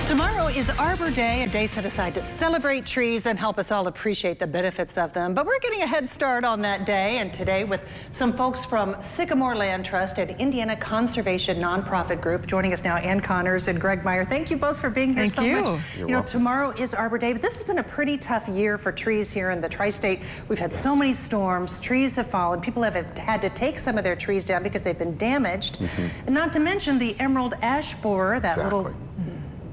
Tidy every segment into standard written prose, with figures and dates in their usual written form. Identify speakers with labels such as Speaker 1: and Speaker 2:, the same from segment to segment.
Speaker 1: Tomorrow is Arbor Day, a day set aside to celebrate trees and help us all appreciate the benefits of them. But we're getting a head start on that day, and today with some folks from Sycamore Land Trust, an Indiana conservation nonprofit group. Joining us now, Ann Connors and Greg Meyer. Thank you both for being here so much.
Speaker 2: You're welcome.
Speaker 1: Tomorrow is Arbor Day, but this has been a pretty tough year for trees here in the tri-state. We've had so many storms, trees have fallen, people have had to take some of their trees down because they've been damaged. And not to mention the emerald ash borer, that little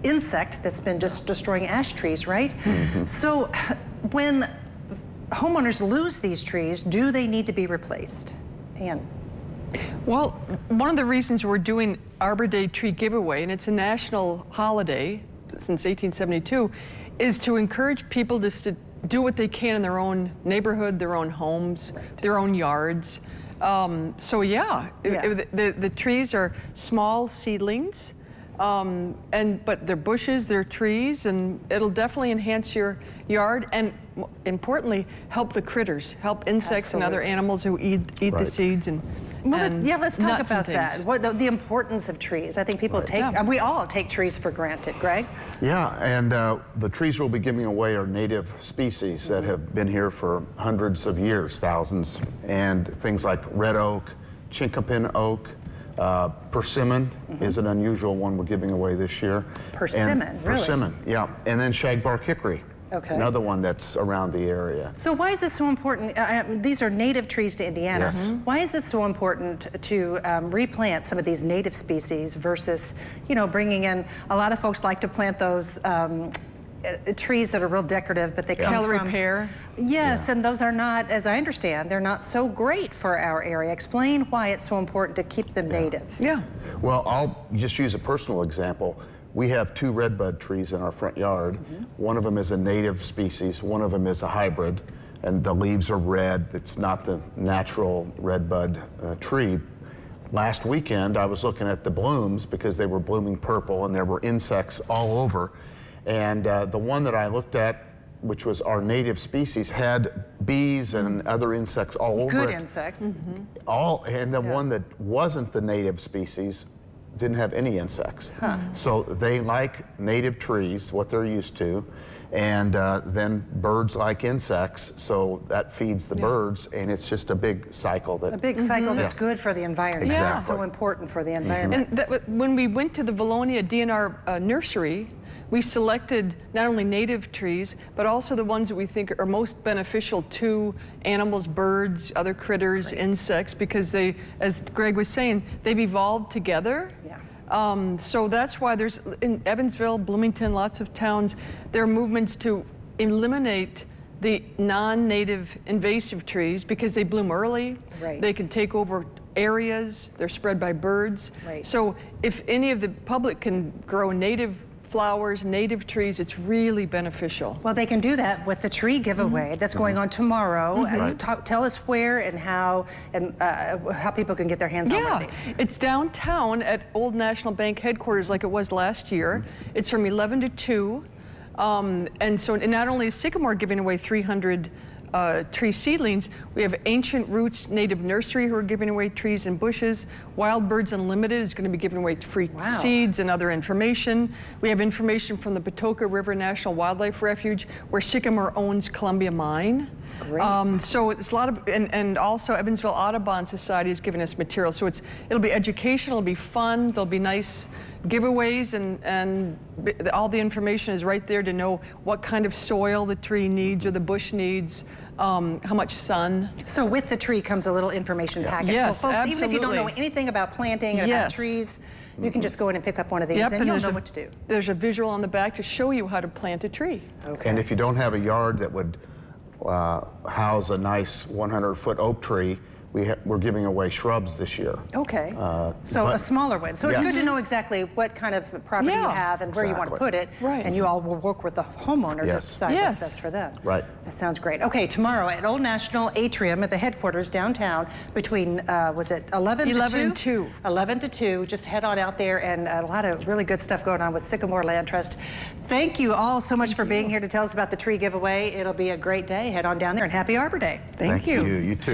Speaker 1: insect that's been just destroying ash trees, right? So when homeowners lose these trees, do they need to be replaced? Ann?
Speaker 2: Well, one of the reasons we're doing Arbor Day tree giveaway, and it's a national holiday since 1872, is to encourage people just to do what they can in their own neighborhood, their own homes, their own yards. The trees are small seedlings, but they're bushes, they're trees, and it'll definitely enhance your yard and, importantly, help the critters, help insects and other animals who eat the seeds.
Speaker 1: Let's talk about that. What the importance of trees. I think people we all take trees for granted. Greg?
Speaker 3: Yeah, and the trees we'll be giving away are native species that have been here for hundreds of years, thousands, and things like red oak, chinkapin oak, persimmon is an unusual one we're giving away this year.
Speaker 1: Persimmon, really?
Speaker 3: Persimmon, yeah. And then shagbark hickory.
Speaker 1: Okay.
Speaker 3: Another one that's around the area.
Speaker 1: So why is this so important? These are native trees to Indiana. Yes. Why is it so important to replant some of these native species versus, bringing in, a lot of folks like to plant those trees that are real decorative, but they come from
Speaker 2: pear.
Speaker 1: Yes, and those are not, as I understand, they're not so great for our area. Explain why it's so important to keep them native.
Speaker 2: Yeah.
Speaker 3: Well, I'll just use a personal example. We have 2 redbud trees in our front yard. One of them is a native species, one of them is a hybrid, and the leaves are red. It's not the natural redbud tree. Last weekend, I was looking at the blooms because they were blooming purple and there were insects all over. And the one that I looked at, which was our native species, had bees and other insects all over it.
Speaker 1: Good insects.
Speaker 3: And the one that wasn't the native species didn't have any insects. So they like native trees, what they're used to, and then birds like insects, so that feeds the birds, and it's just a big cycle.
Speaker 1: A big cycle that's good for the environment.
Speaker 3: Exactly.
Speaker 1: It's so important for the environment.
Speaker 2: And when we went to the Valonia DNR nursery, we selected not only native trees, but also the ones that we think are most beneficial to animals, birds, other critters, insects, because they, as Greg was saying, they've evolved together. So that's why there's, in Evansville, Bloomington, lots of towns, there are movements to eliminate the non-native invasive trees because they bloom early. They can take over areas, they're spread by birds. So if any of the public can grow native flowers, native trees, it's really beneficial.
Speaker 1: Well, they can do that with the tree giveaway that's going on tomorrow. Tell us where and how people can get their hands on one of these.
Speaker 2: It's downtown at Old National Bank headquarters like it was last year. It's from 11 to 2. And not only is Sycamore giving away 300 tree seedlings, we have Ancient Roots Native Nursery who are giving away trees and bushes. Wild Birds Unlimited is going to be giving away free seeds and other information. We have information from the Patoka River National Wildlife Refuge, where Sycamore owns Columbia Mine. So it's a lot of, and also Evansville Audubon Society is giving us material. So it'll be educational, it'll be fun, there'll be nice giveaways, and all the information is right there to know what kind of soil the tree needs or the bush needs, how much sun. So
Speaker 1: with the tree comes a little information packet.
Speaker 2: Yes,
Speaker 1: so folks, even if you don't know anything about planting and about trees, you can just go in and pick up one of these and you'll know what to do.
Speaker 2: There's a visual on the back to show you how to plant a tree.
Speaker 3: And if you don't have a yard that would house a nice 100-foot oak tree, we're giving away shrubs this year.
Speaker 1: So a smaller one. So it's good to know exactly what kind of property you have and where you want to put it. And you all will work with the homeowner to decide what's best for them. That sounds great. Okay, tomorrow at Old National Atrium at the headquarters downtown between, was it 11 to 2? 11 to 2. Just head on out there, and a lot of really good stuff going on with Sycamore Land Trust. Thank you all so much for being here to tell us about the tree giveaway. It'll be a great day. Head on down there, and happy Arbor Day.
Speaker 2: Thank you.
Speaker 3: You too.